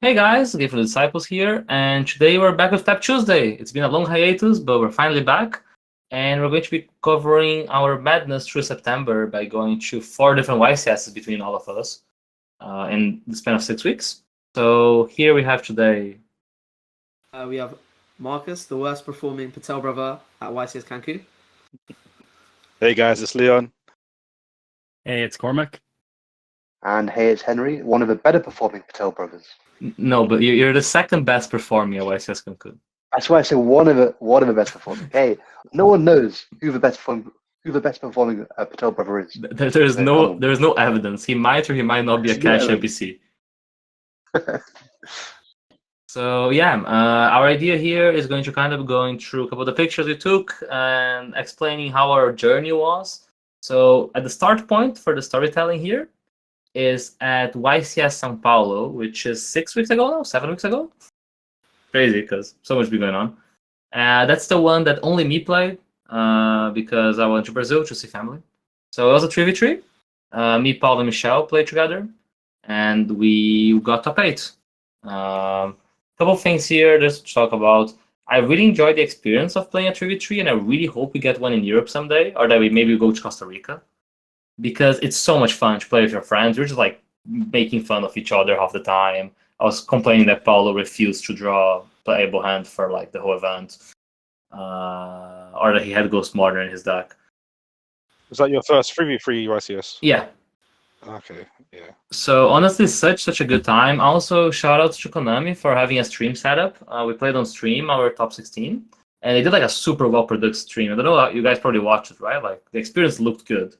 Hey guys, Game for the Disciples here, and today we're back with Tap Tuesday. It's been a long hiatus, but we're finally back, and we're going to be covering our madness through September by going to 4 different YCSs between all of us in the span of 6 weeks. So here we have today. We have Marcus, the worst performing Patel brother at YCS Cancun. Hey guys, it's Leon. Hey, it's Cormac. And hey, it's Henry, one of the better performing Patel brothers. No, but you're the second best performing at YCS Cancun. That's why I say one of the best performing. Hey, no one knows who the best performing Patel brother is. There's no evidence. He might or he might not be a cash NPC. So yeah, our idea here is going to kind of going through a couple of the pictures we took and explaining how our journey was. So at the start point for the storytelling here is at YCS Sao Paulo, which is 6 weeks ago now, 7 weeks ago. Crazy because so much been going on. That's the one that only me played because I went to Brazil to see family. So it was a 3v3. Me, Paul, and Michelle played together, and we got top 8. Couple things here just to talk about. I really enjoyed the experience of playing a 3v3, and I really hope we get one in Europe someday, or that we maybe go to Costa Rica, because it's so much fun to play with your friends. We're just like making fun of each other half the time. I was complaining that Paulo refused to draw playable hand for like the whole event, or that he had Ghost Martyr in his deck. Was that your first 3v3 YCS? Yeah. Okay, yeah. So honestly, such a good time. Also, shout out to Konami for having a stream setup. We played on stream our top 16, and they did like a super well produced stream. I don't know, you guys probably watched it, right? Like the experience looked good.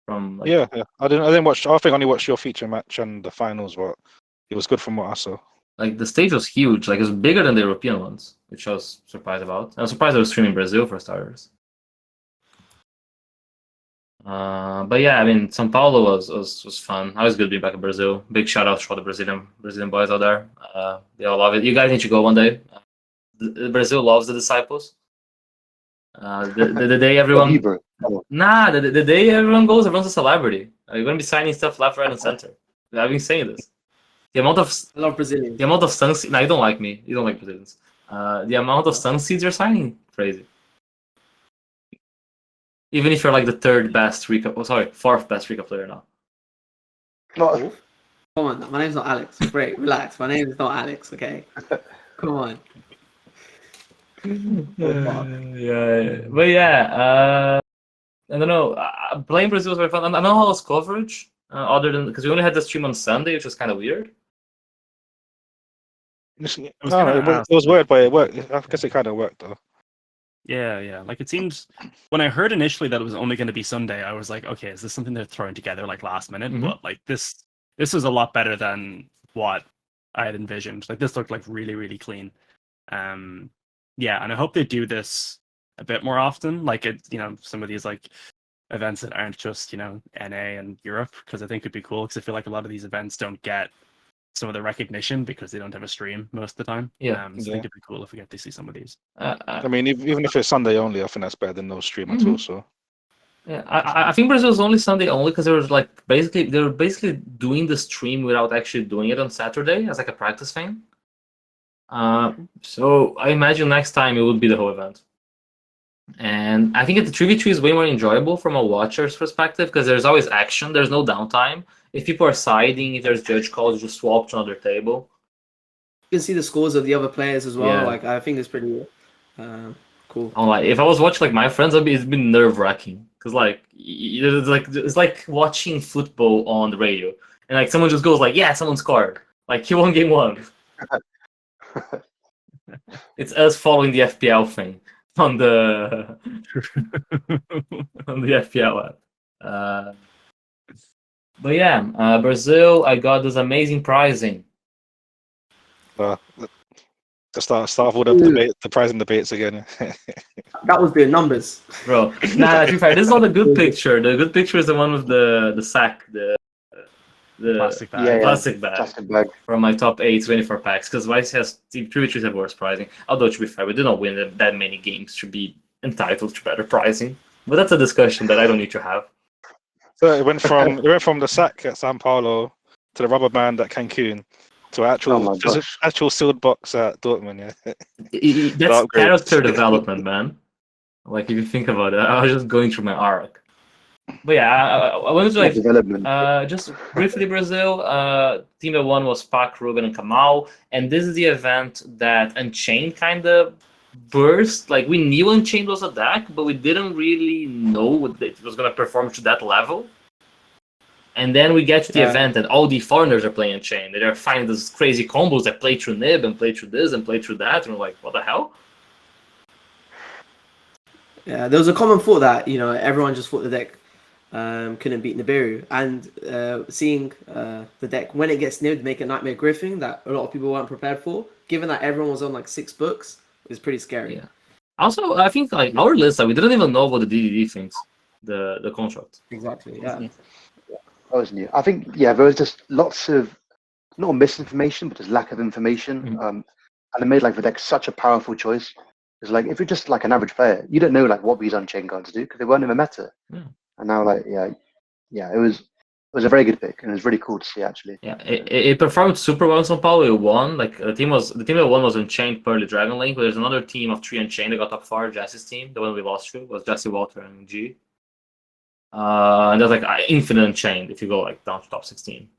From like, yeah. I didn't watch. I think I only watched your feature match and the finals, but it was good from what I saw. Like the stage was huge. Like it was bigger than the European ones, which I was surprised about. I was surprised they were streaming Brazil for starters. But yeah, I mean, São Paulo was fun. I was good being back in Brazil. Big shout out to all the Brazilian boys out there. They all love it. You guys need to go one day. Brazil loves the disciples. The day everyone the day everyone goes, everyone's a celebrity. You're gonna be signing stuff left, right, and center. I've been saying this. The amount of I love Brazilians. The amount of sun. Now you don't like me. You don't like Brazilians. The amount of sun seeds you're signing, crazy. Even if you're like the fourth best recap player now. No. Come on, my name's not Alex. Great, relax. My name is not Alex. Okay, come on. Yeah, but yeah, I don't know. Playing Brazil was very fun. I don't know how was coverage, other than because we only had the stream on Sunday, which was kind of weird. It was weird, but it worked. I guess it kind of worked though. Yeah. Like it seemed when I heard initially that it was only going to be Sunday, I was like, okay, is this something they're throwing together like last minute? Mm-hmm. But like this was a lot better than what I had envisioned. Like this looked like really, really clean. Yeah, and I hope they do this a bit more often. Like it, some of these like events that aren't just NA and Europe, because I think it'd be cool. Because I feel like a lot of these events don't get some of the recognition because they don't have a stream most of the time. So I think it'd be cool if we get to see some of these. I mean, even if it's Sunday only, I think that's better than no stream at all. So yeah, I think Brazil was only Sunday only because they were basically doing the stream without actually doing it on Saturday as like a practice thing. So I imagine next time it would be the whole event. And I think the 3v3 is way more enjoyable from a watcher's perspective because there's always action. There's no downtime. If people are siding, if there's judge calls, you just swap to another table. You can see the scores of the other players as well. Yeah. Like I think it's pretty cool. If I was watching like my friends, it's been nerve-wracking because it's like watching football on the radio and like someone just goes like, yeah, someone scored. Like he won game 1. It's us following the FPL thing on the FPL app. But yeah, Brazil, I got this amazing pricing. to start all the pricing debates again. That was the numbers, bro. To be fair, this is not a good picture. The good picture is the one with the sack, the plastic bag. Plastic bag from my top 8 24 packs. Because YCS Team 3v3s have worse pricing. Although to be fair, we did not win that many games to be entitled to better pricing. But that's a discussion that I don't need to have. So it went from the sack at Sao Paulo to the rubber band at Cancun, So actual, Oh my gosh. actual sealed box at Dortmund, yeah. That's Upgrade. character development, man. Like if you think about it, I was just going through my arc. But yeah, I wanted to Like development. just briefly Brazil. Team that won was Pac, Ruben, and Kamal, and this is the event that Unchained kind of burst. Like we knew Unchained was a deck, but we didn't really know what it was gonna perform to that level. And then we get to the Yeah. event, and all the foreigners are playing Unchained. They're finding these crazy combos that play through Nib and play through this and play through that, and we're like, what the hell? Yeah, there was a common thought that everyone just thought the deck couldn't beat Nibiru, and seeing the deck when it gets nibbed make a Nightmare Griffin that a lot of people weren't prepared for, given that everyone was on like 6 books, is pretty scary. Yeah. Also, I think like our list, we didn't even know what the DDD thinks, the construct. Exactly. Yeah. That was new. I think there was just lots of not misinformation, but just lack of information. And it made like the deck such a powerful choice. It's like if you're just like an average player, you don't know like what these Unchained cards do because they weren't in the meta. Yeah. And now it was a very good pick and it was really cool to see actually. Yeah, it performed super well in Sao Paulo. It won. Like the team that won was Unchained, Pearly, Dragon Link. But there's another team of 3 Unchained that got top 4. Jesse's team, the one we lost to, was Jesse, Walter, and G. And there's like infinite Unchained if you go like down to top 16.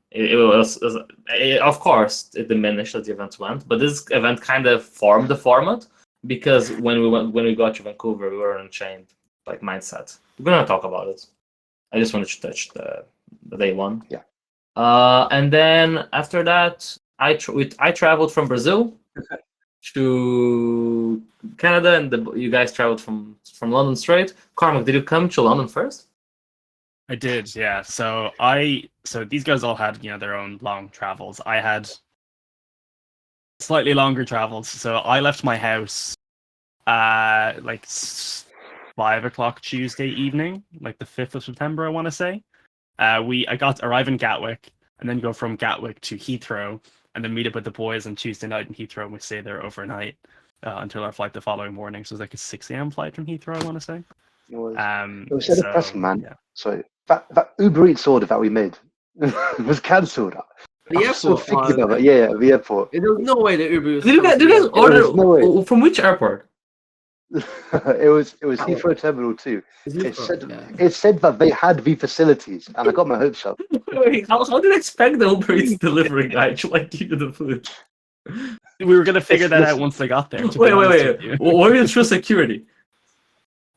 Of course it diminished as the events went, but this event kind of formed the format because when we got to Vancouver, we were Unchained like mindset. We're gonna talk about it. I just wanted to touch the day one. Yeah. And then after that, I traveled from Brazil to Canada, and you guys traveled from London straight. Cormac, did you come to London first? I did, yeah. So these guys all had their own long travels. I had slightly longer travels. So I left my house like 5 o'clock Tuesday evening, like the 5th of September, I want to say. I got to arrive in Gatwick and then go from Gatwick to Heathrow and then meet up with the boys on Tuesday night in Heathrow, and we stay there overnight until our flight the following morning. So it was like a 6 a.m. flight from Heathrow, I want to say. It was so depressing, man. Yeah. So that Uber Eats order that we made was cancelled. The airport. The airport. There was no way that Uber was. Did you guys order from which airport? it was Heathrow Terminal 2. It said that they had the facilities, and I got my hopes up. Wait, how did I expect the Uber Eats delivery guy to like give you the food? We were gonna figure that out once they got there. Wait. Were you through security?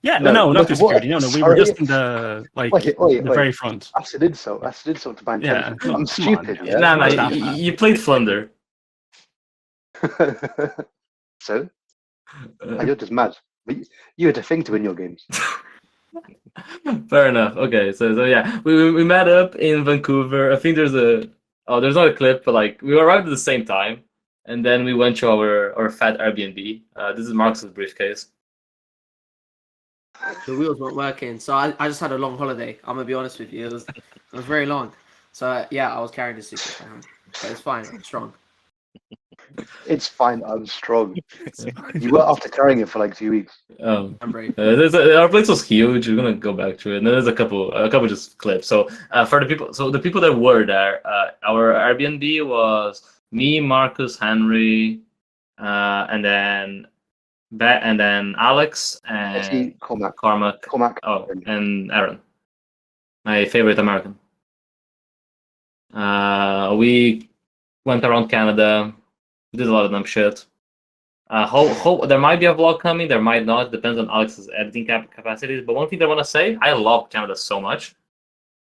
Yeah, no, not through security. No, we were just in the the very front. That's an insult. To my intelligence. Yeah, I'm stupid. Nah, you played Flunder. So? You're just mad. You had to think to win your games. Fair enough. Okay, so yeah, we met up in Vancouver. I think there's not a clip, but like we arrived at the same time, and then we went to our fat Airbnb. This is Marcus's briefcase. The wheels weren't working, so I just had a long holiday. I'm gonna be honest with you, it was very long. So I was carrying the suitcase around, but it's fine. I'm strong. It's fine. I'm strong. You were after carrying it for like 2 weeks. I'm brave. Our place was huge. We're gonna go back to it. And then there's a couple just clips. So for the people that were there, our Airbnb was me, Marcus, Henry, and then Alex and Cormac. Oh, and Aaron, my favorite American. We went around Canada. We did a lot of dumb shit. There might be a vlog coming. There might not. Depends on Alex's editing capacities. But one thing I want to say, I love Canada so much.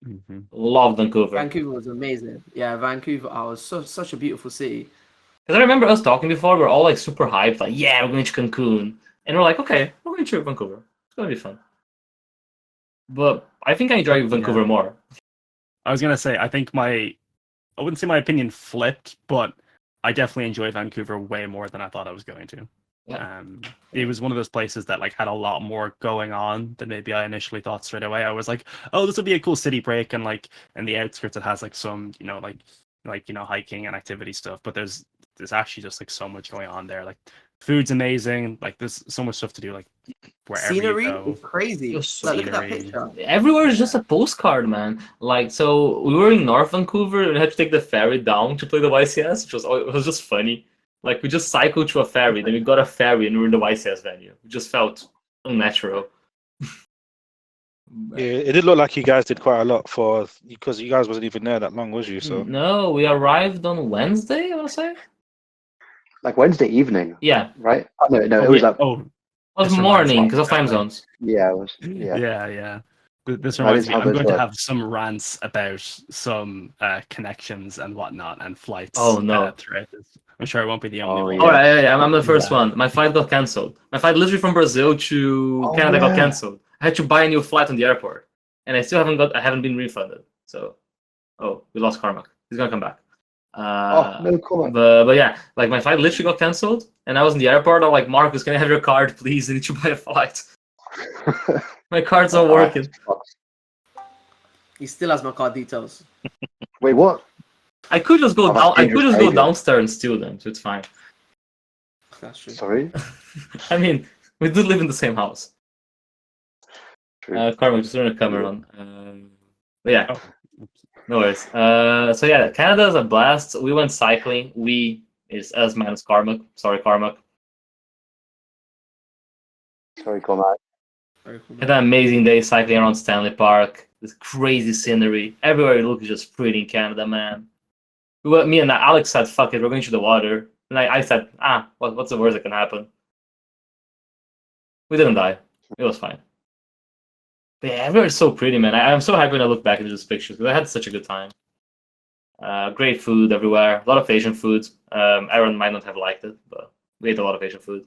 Mm-hmm. Love Vancouver. Vancouver was amazing. Yeah, Vancouver. Was such a beautiful city. Because I remember us talking before. We're all like super hyped. Like, yeah, we're going to Cancun. And we're like, okay, we're going to Vancouver. It's going to be fun. But I think I enjoy Vancouver more. I was going to say, I wouldn't say my opinion flipped, but I definitely enjoy Vancouver way more than I thought I was going to. Yeah. It was one of those places that like had a lot more going on than maybe I initially thought straight away. I was like, oh, this will be a cool city break, and like in the outskirts it has like some, hiking and activity stuff. But there's actually just like so much going on there. Like Food's amazing. Like there's so much stuff to do. Like wherever Scenery you go. is crazy. It was Like, look at that scenery. picture. Everywhere is just a postcard, man. Like, so we were in North Vancouver and we had to take the ferry down to play the YCS, which was just funny. Like, we just cycled to a ferry, then we got a ferry and we were in the YCS venue. It just felt unnatural. Yeah, it did look like you guys did quite a lot because you guys wasn't even there that long, was you? So No, we arrived on Wednesday, I want to say. Like Wednesday evening, Yeah, right? Oh, no, it was like Oh, it was This reminds morning me. because of time zones. yeah, it was yeah. yeah. This That reminds is me. how I'm those going to work. have some rants about some connections and whatnot and flights. Oh, no. Throughout this. I'm sure I won't be the only Oh, one. yeah. All right, yeah, I'm the first Yeah. one. My flight got cancelled. My flight literally from Brazil to Oh, Canada got yeah. cancelled. I had to buy a new flight on the airport, and I still haven't been refunded. So, we lost Carmack. He's gonna come back. No comment. But yeah, like my flight literally got cancelled, and I was in the airport. I'm like, Marcus, can I have your card, please? I need to buy a flight. My card's not working. He still has my card details. Wait, what? I could just go Oh, that's down. I could dangerous just go behavior. downstairs and steal them, so it's fine. That's true. Sorry. I mean, we do live in the same house. True. Carmack, just turn the camera on. But yeah, Oh. no worries. So yeah, Canada is a blast. We went cycling. We is us minus Carmack. Sorry, Carmack. Sorry, Cormac. Very cool. Had an amazing day cycling around Stanley Park. This crazy scenery. Everywhere you look is just pretty in Canada, man. Me and Alex said, fuck it, we're going to the water. And I said, what's the worst that can happen? We didn't die. It was fine. But yeah, everywhere is so pretty, man. I'm so happy when I look back into these pictures because I had such a good time. Great food everywhere. A lot of Asian food. Aaron might not have liked it, but we ate a lot of Asian food.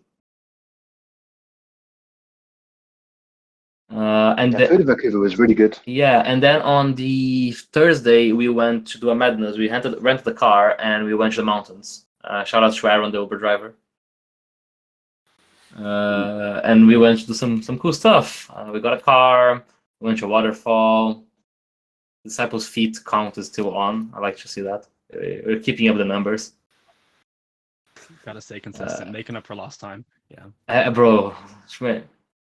And Yeah, food in Vancouver was really good. yeah, and then on the Thursday we went to do a madness. We rented a car and we went to the mountains. Shout out to Aaron, the Uber driver. And we went to do some cool stuff. We got a car. We went to a waterfall. Disciples' feet count is still on. I like to see that. We're keeping up the numbers. Gotta stay consistent, making up for lost time. Yeah. Bro,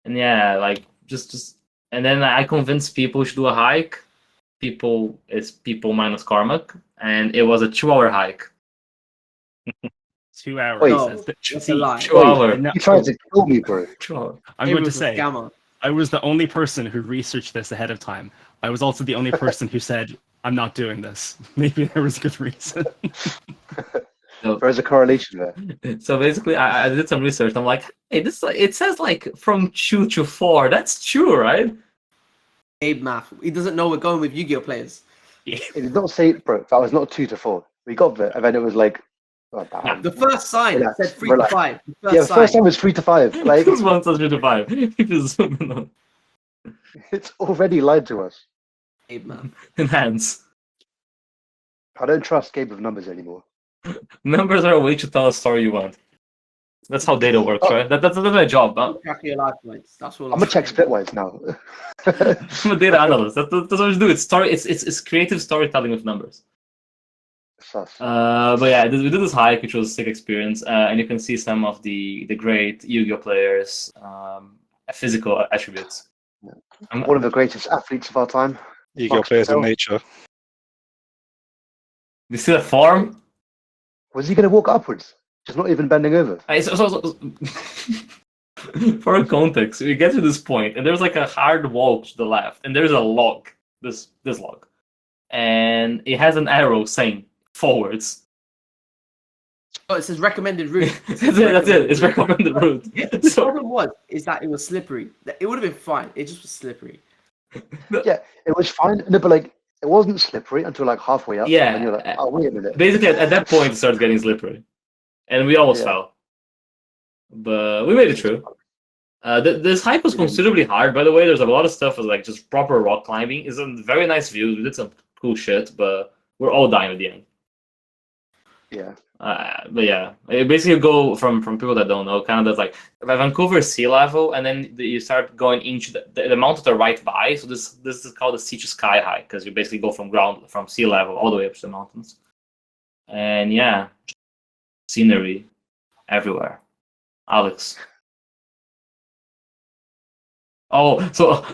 and yeah, like just and then I convinced people to do a hike. People minus Carmack, and it was a 2-hour hike. 2 hours. Wait. No, That's that's a lie. 2 hour. No, You tried to kill me, bro. 2 hour. I'm It going to was a say scammer. I was the only person who researched this ahead of time. I was also the only person who said, I'm not doing this. Maybe there was a good reason. There's a correlation there. So basically, I did some research. I'm like, hey, this it says like from 2 to 4. That's 2, right? Abe math. He doesn't know we're going with Yu-Gi-Oh players. It did not say, bro, that was not 2 to 4. We got there, and then it was like, The first sign Relax, said 3 relax. to 5. The yeah, the first first sign. time was 3 to 5. Like, This one says 3 to 5. Just zoom in on it's already lied to us. Abe math. enhance. I don't trust Gabe with numbers anymore. Numbers are a way to tell a story you want. That's how data works, right? That's my job. Huh? Track your life points. That's all. I'm gonna check Splitwise now. I'm a data analyst. That's what you do. It's creative storytelling with numbers. Sus. But yeah, we did this hike, which was a sick experience, and you can see some of the great Yu-Gi-Oh players, physical attributes. One of the greatest athletes of our time. you got players in Phil. nature. You see the form? Was he gonna walk upwards? Just not even bending over. For context, we get to this point, and there's like a hard wall to the left, and there's a log, this log, and it has an arrow saying forwards. Oh, it says recommended route. That's it. It's recommended route. The So, problem is that it was slippery. It would have been fine. It just was slippery. Yeah, it was fine. No, but like it wasn't slippery until like halfway up. Yeah. And you're like, oh wait a minute. basically, at that point, it starts getting slippery, and we almost Yeah. fell, but we made it through. This hike was considerably hard, by the way. There's a lot of stuff with like just proper rock climbing. It's a very nice view. We did some cool shit, but we're all dying at the end. Yeah. But yeah, it basically go from people that don't know. Canada's like Vancouver is sea level, and then you start going into the mountains are right by. So this is called the sea to sky hike because you basically go from sea level all the way up to the mountains. And yeah, scenery everywhere. Alex. Oh, so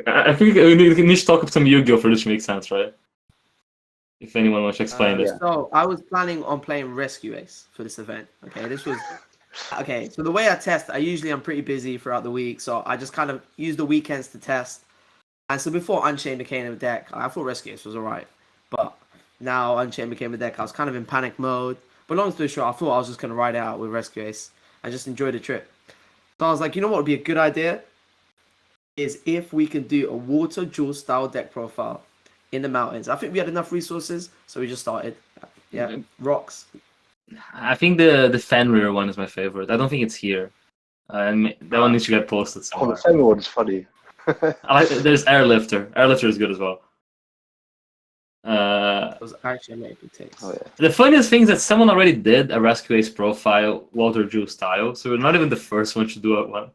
I think we need to talk about some Yu-Gi-Oh for this to make sense, right? If anyone wants to explain this. So I was planning on playing Rescue Ace for this event. Okay, this was okay. So the way I test, I'm pretty busy throughout the week, so I just kind of use the weekends to test. And so before Unchained became a deck, I thought Rescue Ace was alright, but now Unchained became a deck. I was kind of in panic mode. But long story short, I thought I was just gonna ride it out with Rescue Ace and just enjoy the trip. So I was like, you know what would be a good idea? Is if we can do a water jewel style deck profile in the mountains. I think we had enough resources, so we just started. Yeah, rocks. I think the Fenrir one is my favorite. I don't think it's here. And that one needs to get posted Oh, somewhere. the Fenrir one's funny. There's Airlifter. Airlifter is good as well. It was actually amazing takes. Oh yeah. The funniest thing is that someone already did a Rescue Ace profile Water Jewel style, so we're not even the first one to do it one.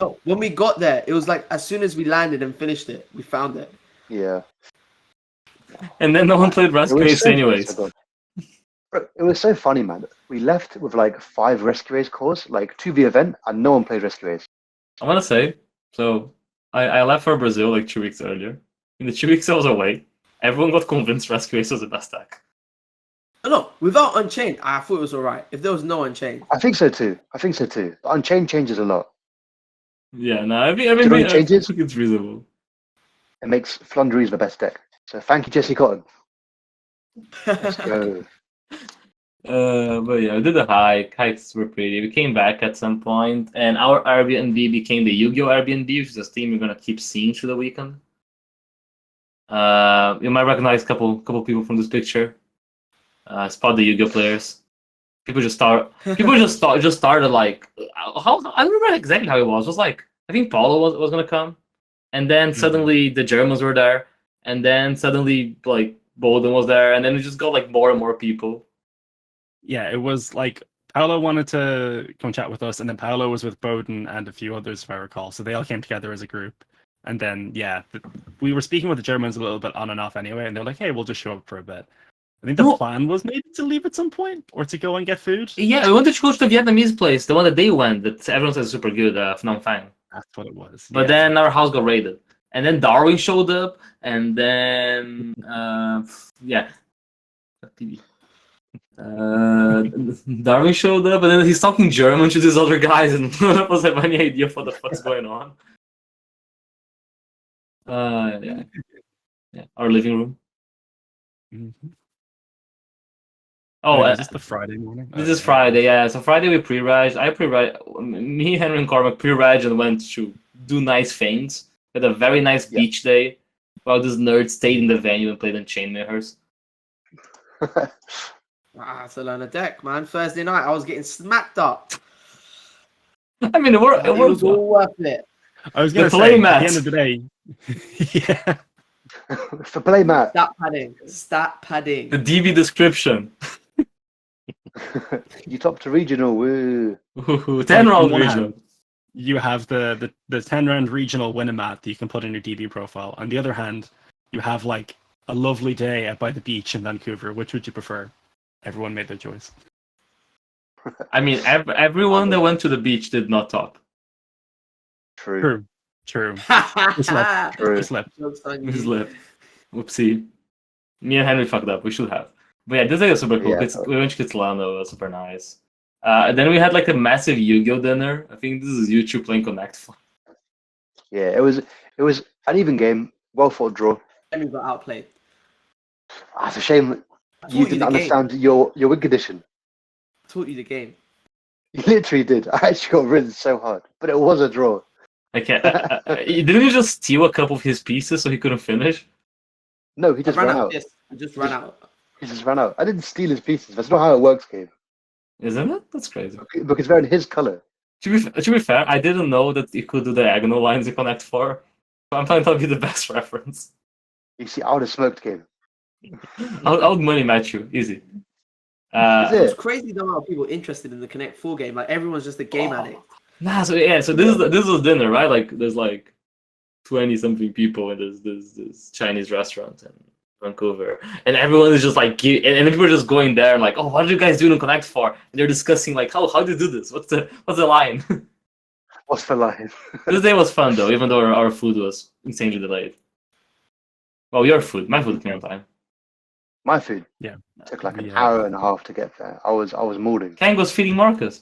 Oh, when we got there, it was like as soon as we landed and finished it, we found it. Yeah. And then no one played Rescue was Ace so- anyways. Bro, it was so funny, man. We left with like 5 Rescue Ace cores, like to the event, and no one played Rescue Ace. I want to say, so I left for Brazil like 2 weeks earlier. In the 2 weeks I was away, everyone got convinced Rescue Ace was the best deck. No, without Unchained, I thought it was alright. If there was no Unchained, I think so too. The Unchained changes a lot. Yeah, no, I Do you know what changes? think it's reasonable. It makes Flunderies the best deck. So thank you, Jesse Cotton. Let's go. But yeah, we did a hike. Hikes were pretty. We came back at some point, and our Airbnb became the Yu-Gi-Oh Airbnb, which is a theme we're gonna keep seeing through the weekend. You might recognize a couple people from this picture. Spot the Yu-Gi-Oh players. People just started like how I don't remember exactly how it was. It was like I think Paulo was gonna come, and then suddenly the Germans were there, and then suddenly like Bolden was there, and then we just got like more and more people. Yeah, it was like Paolo wanted to come chat with us, and then Paolo was with Bowden and a few others, if I recall. So they all came together as a group. And then, yeah, we were speaking with the Germans a little bit on and off anyway, and they're like, hey, we'll just show up for a bit. I think the plan was maybe to leave at some point, or to go and get food. Yeah, we wanted to go to the Vietnamese place, the one that they went, that everyone says is super good, Phnom Phan. That's what it was. But then our house got raided. And then Darwin showed up, and then, yeah. Darwin showed up, and then he's talking German to these other guys, and none of us have any idea what the fuck's going on. Yeah. Our living room. Mm-hmm. Oh, is this the Friday morning? This is Friday, yeah. So Friday we pre-reg. Me, Henry, and Cormac pre-reg and went to do nice things. We had a very nice beach day, while this nerd stayed in the venue and played on Chainmakers. It's a learner deck, man. Thursday night, I was getting smacked up. I mean, it was all worth it. I was going to play say, mat. at the end of the day, yeah. For play mat. Stat padding. The DB description. You topped a regional. Woo. 10 round On one regional. hand, you have the 10 round regional winning mat that you can put in your DB profile. On the other hand, you have like a lovely day out by the beach in Vancouver. Which would you prefer? Everyone made their choice. I mean, everyone that went to the beach did not top. True. True. True. Slip. We slipped. Whoopsie. Me and Henry fucked up. We should have. But yeah, this is super cool. Yeah. We went to Kitsilano. It was super nice. And then we had like a massive Yu-Gi-Oh dinner. I think this is you two playing Connect. Yeah, it was an even game. Well fought draw. And we got outplayed. It's a shame I you taught didn't the understand your wig condition. I taught you the game. You literally did. I actually got rinsed so hard, but it was a draw. I can't. Didn't you just steal a couple of his pieces so he couldn't finish? No, he just I ran out. I just ran out. He just ran out. I didn't steal his pieces. That's not how it works, Gabe. Isn't it? That's crazy. Because they're in his color. To be fair, I didn't know that you could do diagonal lines in Connect 4. So I'm trying to be the best reference. You see, I would have smoked Gabe. I would money match you, easy. It's crazy the amount of people interested in the Connect 4 game. Like everyone's just a game addict. Nah, so this was dinner, right? Like there's like 20 something people in this Chinese restaurant, and Vancouver, and everyone is just like, and people are just going there and like, oh, what are you guys doing in Connect for? And they're discussing like, how do you do this? What's the line? What's the line? This day was fun though, even though our food was insanely delayed. Well, your food, my food came on time. My food Yeah. took like an Yeah. hour and a half to get there. I was mourning. Kang was feeding Marcus.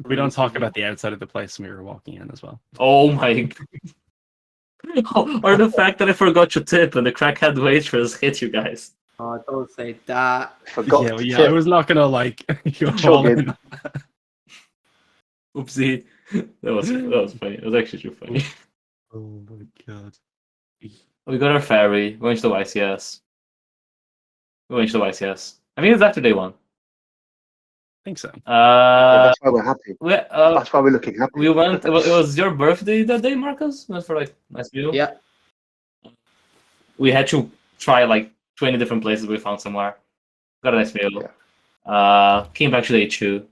We don't talk about the outside of the place we were walking in as well. Oh my! Or the fact that I forgot to tip and the crackhead waitress hit you guys. Oh, don't say that. Forgot Yeah, to well, yeah, tip. I was not gonna like go Sure, all Gabe. in. Oopsie. That was funny. It was actually too funny. Oh my god. We got our ferry. We went to the YCS. We went to the YCS. I mean, it's after day one. I think so. Yeah, that's why we're happy. That's why we're looking happy. We went. It was your birthday that day, Marcus. We went for like nice view. Yeah. We had to try like 20 different places we found somewhere. Got a nice meal. Came back to day 2.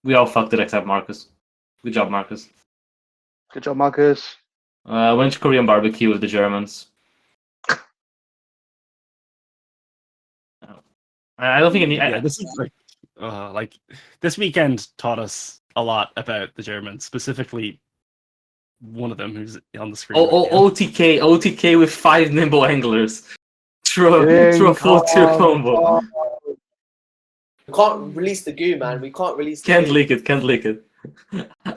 We all fucked it except Marcus. Good job, Marcus. Good job, Marcus. Went to Korean barbecue with the Germans. I don't think Yeah, this is like this weekend taught us a lot about the Germans, specifically one of them who's on the screen. right now. OTK with 5 nimble anglers. Through a full tier combo. We can't release the goo, man. We can't release the Can't goo. leak it, can't leak it.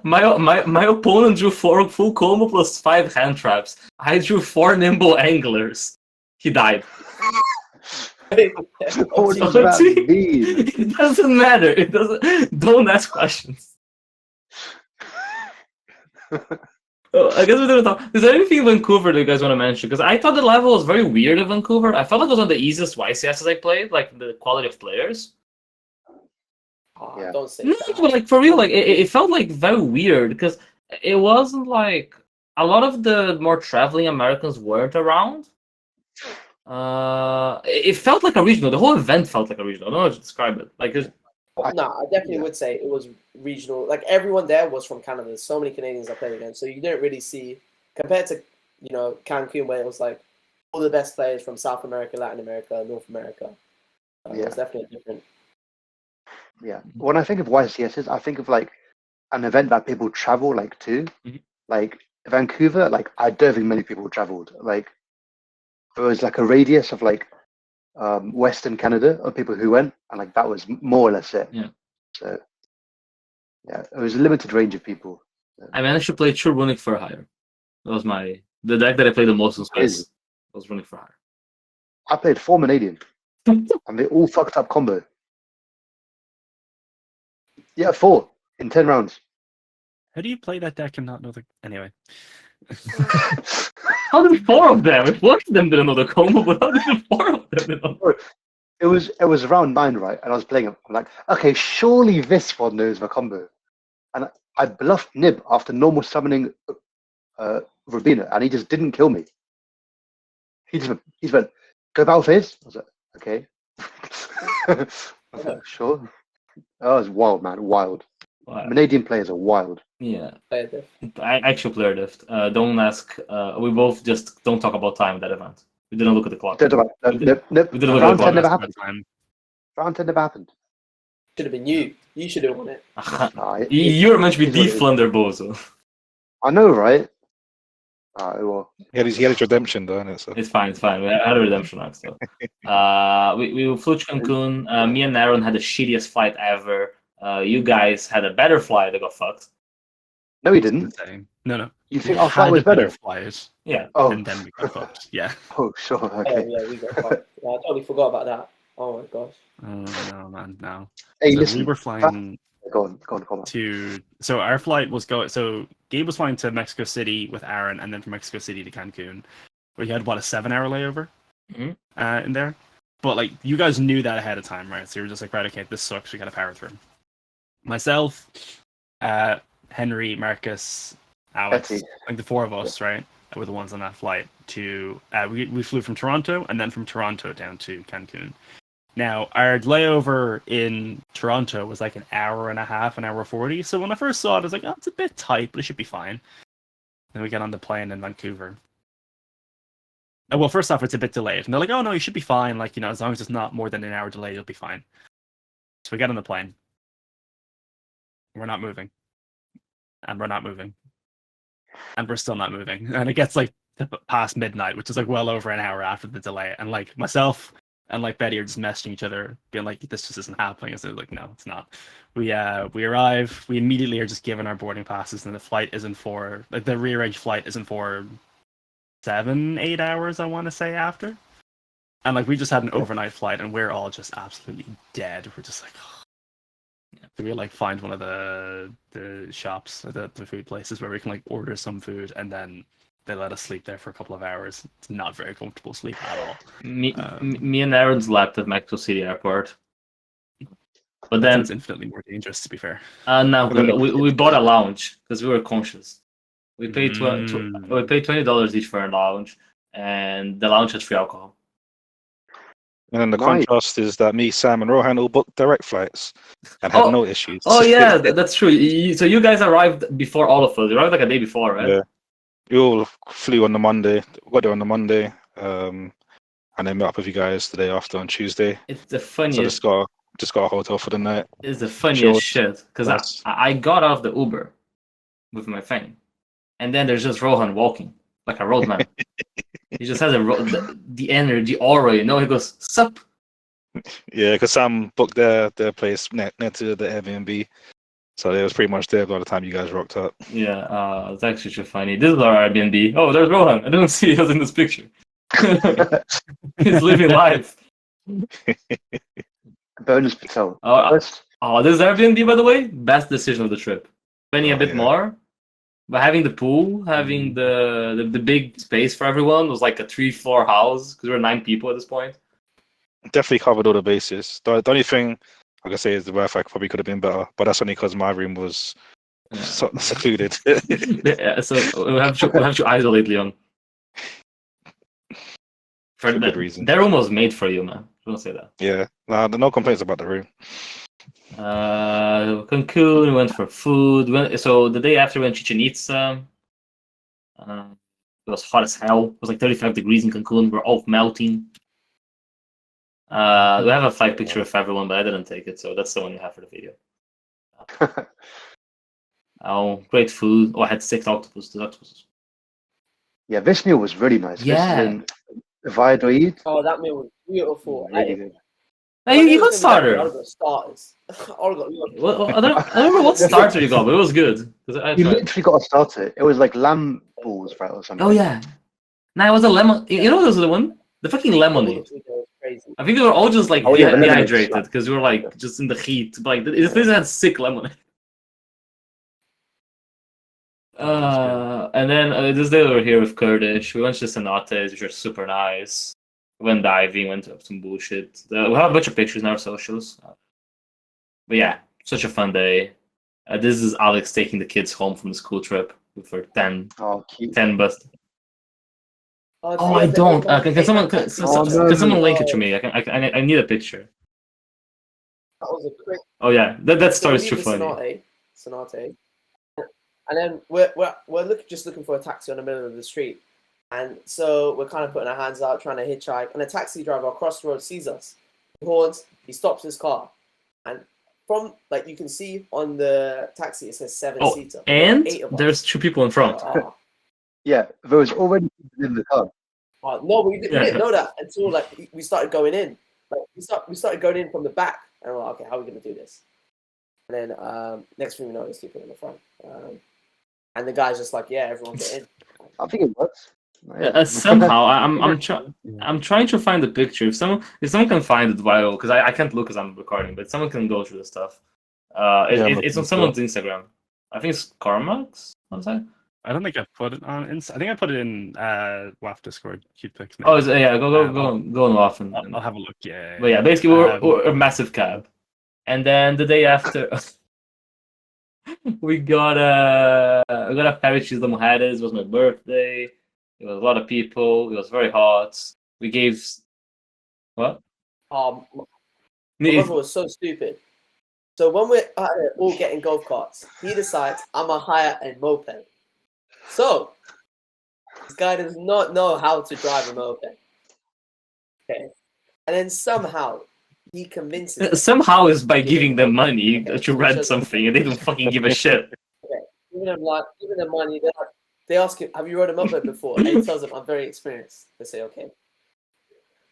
My opponent drew 4 full combo plus 5 hand traps. I drew 4 nimble anglers. He died. What does that mean? It doesn't matter. It doesn't. Don't ask questions. I guess we didn't talk. Is there anything in Vancouver that you guys want to mention? Because I thought the level was very weird in Vancouver. I felt like it was one of the easiest YCSs I played, like the quality of players. Oh, Yeah. don't say No, that. but like for real, like it felt like very weird because it wasn't like a lot of the more traveling Americans weren't around. It felt like a regional. The whole event felt like a regional. I don't know how to describe it. Like, No, I definitely would say it was regional. Like everyone there was from Canada. So many Canadians I played against. So you didn't really see, compared to Cancun, where it was like all the best players from South America, Latin America, North America. It was definitely different. Yeah. When I think of YCSs, I think of like an event that people travel like to. Mhm. Like Vancouver, like I don't think many people traveled. Like there was like a radius of like Western Canada of people who went, and like that was more or less it. Yeah. So yeah, it was a limited range of people. I managed to play true Runic for hire. That was the deck that I played the most in Crazy. space. Was Runic for hire. I played 4 Canadian, and they all fucked up combo. Yeah, 4 in 10 rounds. How do you play that deck and not know the? Anyway. How did 4 of them? If one of them didn't know the combo, but how did the 4 of them know? It was round 9, right? And I was playing him. I'm like, okay, surely this one knows the combo. And I bluffed Nib after normal summoning Rubina, and he just didn't kill me. He went, go battle phase? I was like, okay. I was like, sure. That was wild, man. Wild. Wow. Canadian players are wild. Yeah. Player diff. Actual player lift. Don't ask. We both just don't talk about time at that event. We didn't look at the clock. Don't talk about- We no, no, we didn't look round at 10 the never clock. happened. Round 10 never happened. Should have been you. You should have won it. You're meant to be He's what it is. deflunder, Bozo. I know, right? Well, He had his redemption though, innit? So. It's fine. We had a redemption arc still. We flew to Cancun. Me and Aaron had the shittiest flight ever. You guys had a better flight that got fucked. no, he didn't. No. You think our flight was better? Flight, Yeah. Oh, and then we got fucked. Yeah. oh, sure. Oh, Okay. yeah, we got fucked. Yeah, I totally forgot about that. Oh my gosh. Oh no, man, no. Hey, So listen. we were flying Go on. to. So our flight was going. So Gabe was flying to Mexico City with Aaron, and then from Mexico City to Cancun. We had what, a 7-hour layover in there. But like you guys knew that ahead of time, right? So you were just like, right, okay, this sucks. We gotta power through. Myself, Henry, Marcus, Alex, Betty. like the 4 of us, right, were the ones on that flight to. We flew from Toronto, and then from Toronto down to Cancun. Now, our layover in Toronto was like an hour and a half, an hour 40. So when I first saw it, I was like, oh, it's a bit tight, but it should be fine. Then we get on the plane in Vancouver. well, first off, it's a bit delayed, and they're like, "Oh no, you should be fine. Like, as long as it's not more than an hour delay, you'll be fine." So we get on the plane. We're not moving, and we're not moving, and we're still not moving, and it gets like past midnight, which is like well over an hour after the delay, and like myself and like Betty are just messaging each other, being like, "This just isn't happening." And so like, no, it's not. We arrive. We immediately are just given our boarding passes, and the flight isn't for like the rearranged flight isn't for 7-8 hours, I want to say, after. And like we just had an overnight flight, and we're all just absolutely dead. We're just like, oh. So we like find one of the shops, the food places where we can like order some food, and then they let us sleep there for a couple of hours. It's not very comfortable sleep at all. Me and Aaron slept at Mexico City Airport, but then it's infinitely more dangerous, to be fair. No, we bought a lounge because we were conscious. We paid $20 each for a lounge, and the lounge had free alcohol. And then the Right. contrast is that me, Sam, and Rohan all booked direct flights and had no issues. Oh yeah, that's true. So you guys arrived before all of us. You arrived like a day before, right? Yeah. We all flew on the Monday, got there on the Monday, and then met up with you guys the day after on Tuesday. It's the So funniest. just got a hotel for the night. It's the funniest Chilled. shit because Nice. I got off the Uber with my phone, and then there's just Rohan walking like a roadman. He just has the energy, aura, He goes, "Sup." Yeah, because Sam booked their place next to the Airbnb. So it was pretty much there by the time you guys rocked up. Yeah, it's actually so funny. This is our Airbnb. Oh, there's Rohan. I didn't see us in this picture. He's living life. Bonus Patel. Oh, First, this is Airbnb, by the way. Best decision of the trip. Spending a bit yeah. more, but having the pool, having the big space for everyone, was like a 3-floor house because we're 9 people at this point. Definitely covered all the bases. The only thing I can say is the Wi-Fi probably could have been better, but that's only because my room was secluded. Yeah, so we have to isolate Leon. For good reason. That room was made for you, man. Don't say that. Yeah, no complaints about the room. Cancun, we went for food. So the day after we went to Chichen Itza. It was hot as hell. It was like 35 degrees in Cancun. We're all melting. We have a 5 picture of everyone, but I didn't take it, so that's the one you have for the video. Great food. I had 6 octopuses. yeah, this meal was really nice. Yeah. This is in Valladolid. Oh, that meal was beautiful. Really good. Hey, you got starter. I got starters. I I don't remember what starter you got, but it was good. You literally got a starter. It was like lamb balls, right, or something. Oh yeah. Nah, it was a lemon. You know what was the one? The fucking lemonade. Crazy. I think they were all just like Oh, yeah, the lemonade. dehydrated because we were like just in the heat. But like this place had sick lemonade. And then this day we were here with Kurdish. We went to cenotes, which are super nice. We went diving, went to some bullshit. We have a bunch of pictures in our socials. But yeah, such a fun day. This is Alex taking the kids home from the school trip for 10 Cute. 10 bus. Oh, I don't. Can someone no. link it to me? I need a picture. That was a quick. Oh yeah, that So story's we too leave the funny. Cenote. And then we're just looking for a taxi on the middle of the street. And so we're kind of putting our hands out, trying to hitchhike. And a taxi driver across the road sees us. He horns, he stops his car. And from, like, you can see on the taxi, it says 7-seater. And 8 of us. there's 2 people in front. Yeah, there was already people in the car. No, we didn't know that until, like, we started going in. Like, we started going in from the back. And we're like, okay, how are we going to do this? And then next thing we know, there's people in the front. And the guy's just like, yeah, everyone get in. I think it works. Somehow I'm trying to find the picture. If someone can find it while, because I can't look because I'm recording, but someone can go through the stuff. It's on someone's Instagram. I think it's Carmax. I don't think I put it on. I think I put it in WAF Discord. Cute pics. Oh, yeah. Go on WAF and I'll have a look. Yeah. But yeah, basically we're a massive cab, and then the day after. we got a Paris de Mujeres. It was my birthday. It was a lot of people. It was very hot. We gave what? My brother was so stupid. So when we're all getting golf carts, he decides I'm gonna hire a moped. So This guy does not know how to drive a moped. Okay. And then somehow he convinces them. Somehow is by giving them money Okay, to so rent shows- something, and they don't fucking give a shit. Okay. Giving them money, they ask him, have you rode a moped before? And he tells them, I'm very experienced. They say, okay.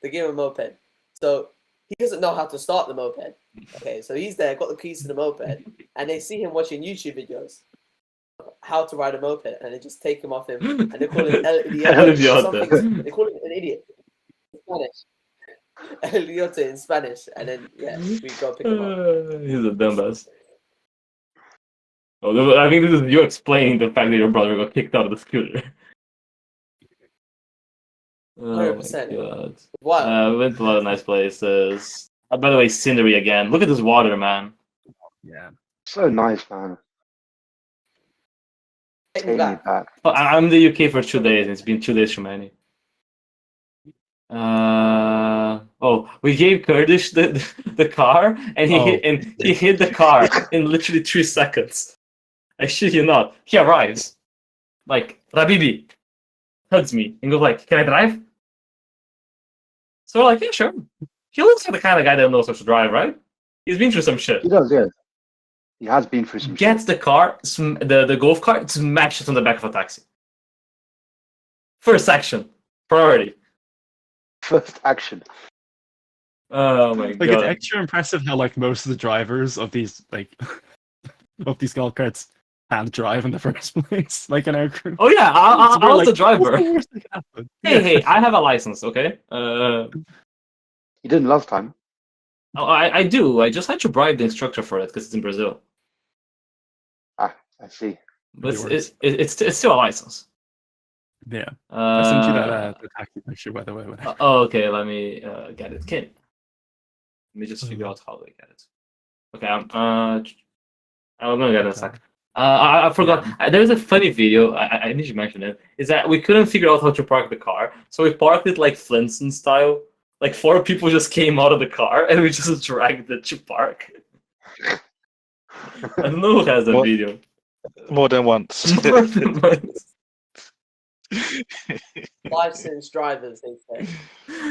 They give him a moped. So he doesn't know how to start the moped. Okay, so he's there, got the keys to the moped, and they see him watching YouTube videos. How to ride a moped, and they just take him off him, and they call him El Idiote. They call him an idiot in Spanish. El Idiote in Spanish, and then we go pick him up. He's a dumbass. Oh, I think this is you explaining the fact that your brother got kicked out of the scooter. 100%. Oh my god. Wow. We went to a lot of nice places. By the way, scenery again. Look at this water, man. Yeah. So nice, man. Take me Taking me back. back. I'm in the UK for 2 days, and it's been 2 days too many. We gave Kurdish the car, and he hit the car in literally 3 seconds. I shit you not. He arrives, like Rabibi, hugs me and goes like, "Can I drive?" So we're like, "Yeah, sure." He looks like the kind of guy that knows how to drive, right? He's been through some shit. He does, yeah. He has been through some Gets shit. the car, the golf cart, smashes on the back of a taxi. First action, priority. First action. Oh my Like god! it's extra impressive how like most of the drivers of these like of these golf carts can't drive in the first place, like in our crew. Oh yeah, I So we're was the like, driver. what's the worst that can happen? Hey, I have a license, okay? He didn't last time. I do. I just had to bribe the instructor for it because it's in Brazil. I see. But Really it's still a license. Yeah. I sent you that Uh, the taxi picture, by the way. okay, let me get it. Let me just figure out how to get it. Okay, I'm gonna get it in a sec. I forgot. There's a funny video. I need to mention it. Is that we couldn't figure out how to park the car, so we parked it like Flintstone style. Like 4 people just came out of the car and we just dragged it to park. I don't know who has that What? video. More than once. More than once. License drivers, they say.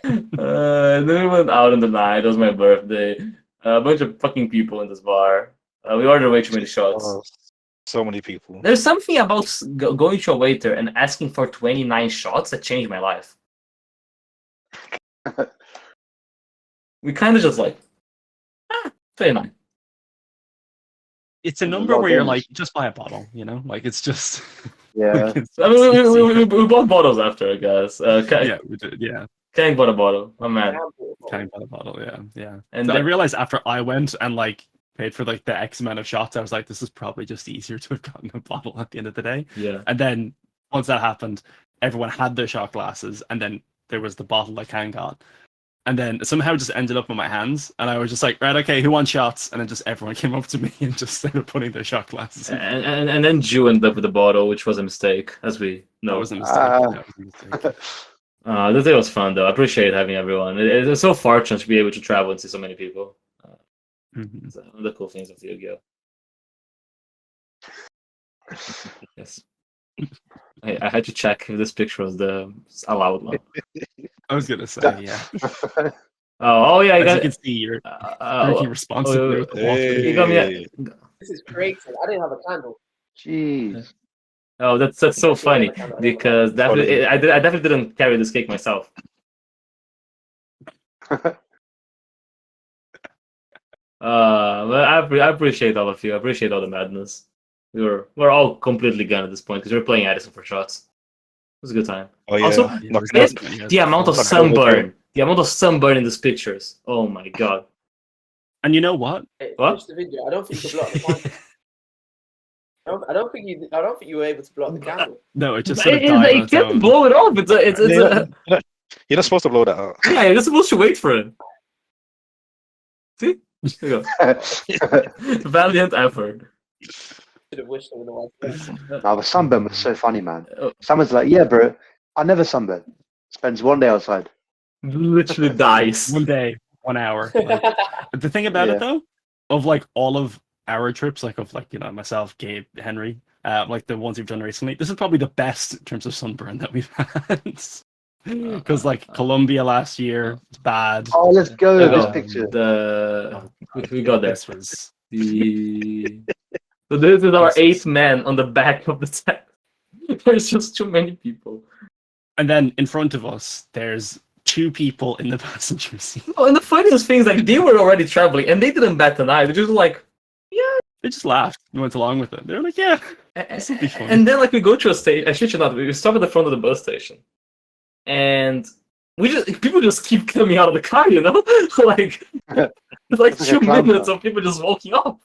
And then we went out in the night. It was my birthday. A bunch of fucking people in this bar. We ordered way too many shots. Oh, so many people. There's something about going to a waiter and asking for 29 shots that changed my life. We kind of just like, 29. It's a There's a number lot where you're in like, just buy a bottle, you know? Like it's just Yeah. I mean, we bought bottles after, I guess. yeah, we did, yeah. Kang bought a bottle. Oh man. Kind of bought a bottle, yeah. And And I then- realized after I went and like paid for like the X amount of shots, I was like, this is probably just easier to have gotten a bottle at the end of the day. Yeah. And then once that happened, everyone had their shot glasses, and then there was the bottle that Kang got. And then somehow it just ended up in my hands, and I was just like, right, okay, who wants shots? And then just everyone came up to me and just started putting their shot glasses in. And then Jew ended up with the bottle, which was a mistake, as we know. That was a mistake. Ah. That was a mistake. The day was fun, though. I appreciate having everyone. It's so fortunate to be able to travel and see so many people. Mhm. It's one of the cool things of the Yu-Gi-Oh! Yes. I had to check if this picture was the allowed one. I was gonna say, yeah. Oh yeah, As you can see, you're drinking oh, responsibly with the water. You got me. Hey. This is crazy. I didn't have a candle. Jeez. Oh, that's so funny because definitely I definitely didn't carry this cake myself. But I appreciate all of you. I appreciate all the madness. We're all completely gone at this point because we're playing Addison for shots. It was a good time. Oh yeah. Also, Knock Yeah, it Yes, out. the amount of Knock it out. sunburn, in these pictures. Oh my god. And you know what? Hey, What? finish the video. I don't think you could block the candle. I don't think you were able to block the candle. No, it just sort of died on It its can't own. blow it off. You're not supposed to blow that out. Yeah, you're supposed to wait for it. See? There you go. Valiant effort. Should have wished I would have. Now the sunburn was so funny, man. Oh. Someone's like, yeah, bro, I never sunburn. Spends one day outside. Literally dies. 1 day, 1 hour. Like, but the thing about Yeah. it though, of like all of our trips, like of like, you know, myself, Gabe, Henry, like the ones we've done recently. This is probably the best in terms of sunburn that we've had. Because like Colombia last year, it's bad. Oh, let's go. There you This go. picture. We got there. This was So this is our This is- 8th man on the back of the tent. There's just too many people. and then in front of us, there's 2 people in the passenger seat. Oh, and the funniest thing is like they were already traveling and they didn't bat an eye. They just like, They just laughed and went along with it. They were like, "Yeah, this will be fun." and then like we go to a station. I shit you not, we stop at the front of the bus station, and people just keep coming out of the car, you know, like it's like It's like 2 a clown minutes car. of people just walking off.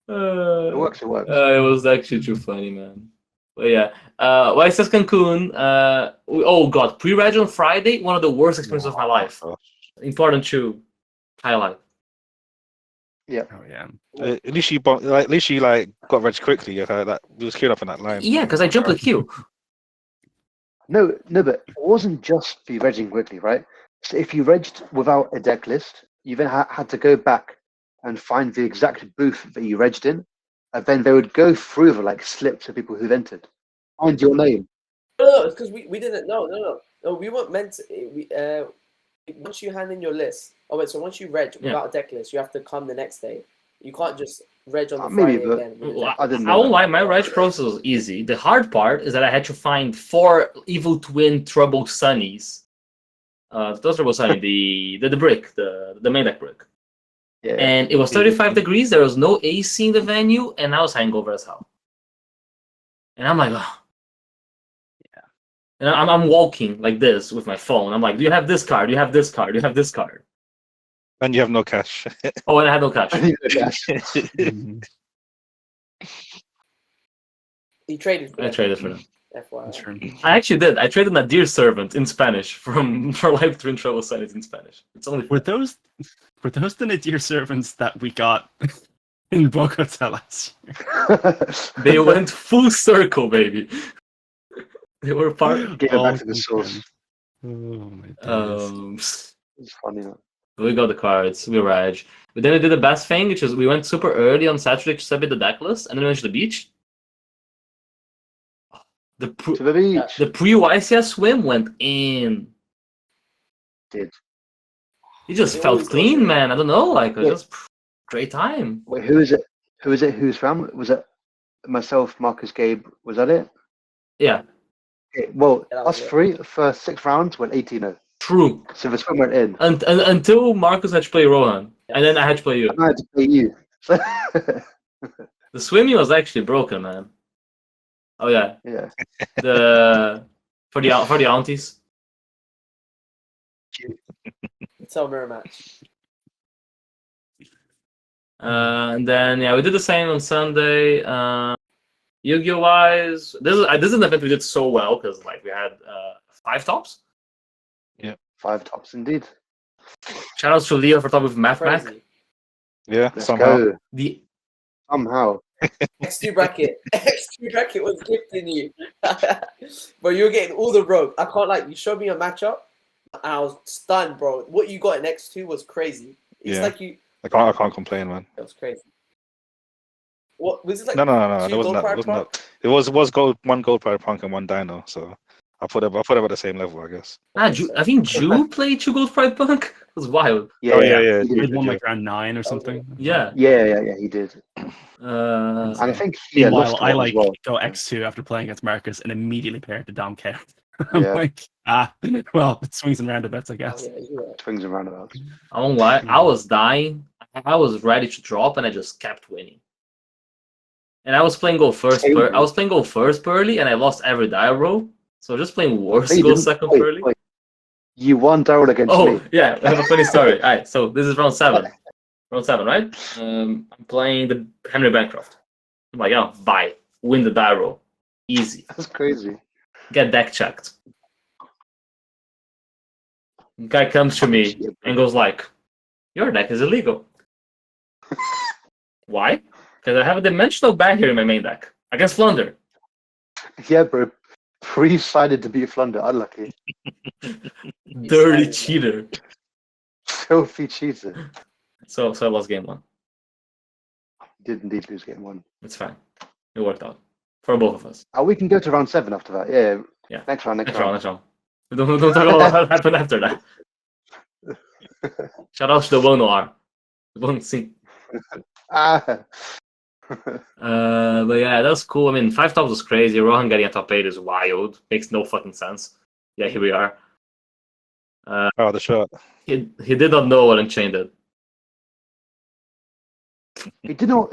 It works. It works. It was actually too funny, man. But yeah, YCS Cancun. Oh god, pre-reg on Friday, one of the worst experiences of my life. Important to highlight. Oh yeah. At least you got reg quickly. That we was queued up in that line. Yeah, because I jumped the queue. No, but it wasn't just for you regging quickly, right? So if you regged without a deck list, you then had to go back and find the exact booth that you regged in, and then they would go through the like slips of people who've entered, find your name. No, it's because we didn't. No, we weren't meant to. Once you hand in your list. Oh wait, so once you reg without a deck list, you have to come the next day. You can't just reg on the Maybe, Friday but- again. with a Well, deck I didn't I know won't that. lie, my reg process was easy. The hard part is that I had to find 4 evil twin trouble sunnies. Those trouble sunny, the brick, the main deck brick. Yeah. And it was 35 degrees, there was no AC in the venue, and I was hangover as hell. And I'm like, oh. Yeah. And I'm walking like this with my phone. I'm like, do you have this card? Do you have this card? Do you have this card? And you have no cash. Oh, and I had no cash. Mhm. He traded. For I them, traded for them. FYI. That's true. I actually did. I traded a dear servant in Spanish for live twin trouble sunnies in Spanish. It's only Were those the Nadir servants that we got in Bogota last year? They went full circle, baby. They were part. Give it back to Oh, the source. Oh my goodness. It's funny. Man. We got the cards. We reg. But then we did the best thing, which is we went super early on Saturday to submit the deck list, and then we went to the beach. The To the beach. pre-YCS swim went in. Did. It just It felt always clean, does. man. I don't know, like it was Yeah. just great time. Wait, who is it? Who is it? Who's from? Was it myself, Marcus, Gabe? Was that it? Yeah, Okay, well, Yeah, that was us it. 3, first 6 rounds went 18-0. true. So the swim went in. Until Marcus had to play Rohan, and then I had to play you. And I had to pay you. So, The swimming was actually broken, man. Oh yeah, yeah. for the aunties. Tell mirror match. And then yeah, we did the same on Sunday. Yu-Gi-Oh wise, this is an event we did so well because like we had 5 tops. 5 tops indeed. Shout out to Leo for top with Math Mac. Crazy. Yeah, Let's somehow. go. The Somehow. X2 bracket. X2 bracket was gifting you. Bro, you were getting all the rope. I can't like you showed me a matchup and I was stunned, bro. What you got in X2 was crazy. It's Yeah. like you I can't complain, man. it was crazy. What was it like? No. two There wasn't gold that. prize Wasn't punk? that. It was gold, 1 gold prize punk and 1 dino. So I put them at the same level, I guess. I think Jew played 2 gold Pride Punk. It was wild. Yeah, Oh, yeah. He He did. won like round 9 or something. Yeah. Yeah, he did. Uh, And I think he had Meanwhile, lost I one like as well. go X2 after playing against Marcus and immediately paired to Dom K. I'm Yeah. like, well, it swings and roundabouts, I Oh, guess. yeah, you were. Swings and roundabouts. I won't lie. I was dying. I was ready to drop, and I just kept winning. And I was playing go first. Same. I was playing go first early, and I lost every die roll. So just playing worse Wait, go didn't- second wait, early. wait. You won Daryl against Oh me. yeah, I have a funny story. All right, so this is round 7. Round 7, right? I'm playing the Henry Bancroft. I'm like, oh, bye. Win the die roll. Easy. That's crazy. Get deck checked. Guy comes to me and goes like, your deck is illegal. Why? Because I have a dimensional bag here in my main deck. Against Flunder. Yeah, bro. 3-sided to beat Flunder. Unlucky. Dirty sad, cheater. Filthy cheater. So I lost game 1. did indeed lose game 1. It's fine. It worked out for both of us. We can go to round 7 after that. Yeah. Yeah. Next round. Next round. We don't talk about what happened after that. Shout out to the one noir. The one scene. But yeah, that's cool. I mean, 5 tops was crazy. Rohan getting a top 8 is wild. Makes no fucking sense. Yeah, here we are. The shot. He did not know what Unchained did. He didn't know.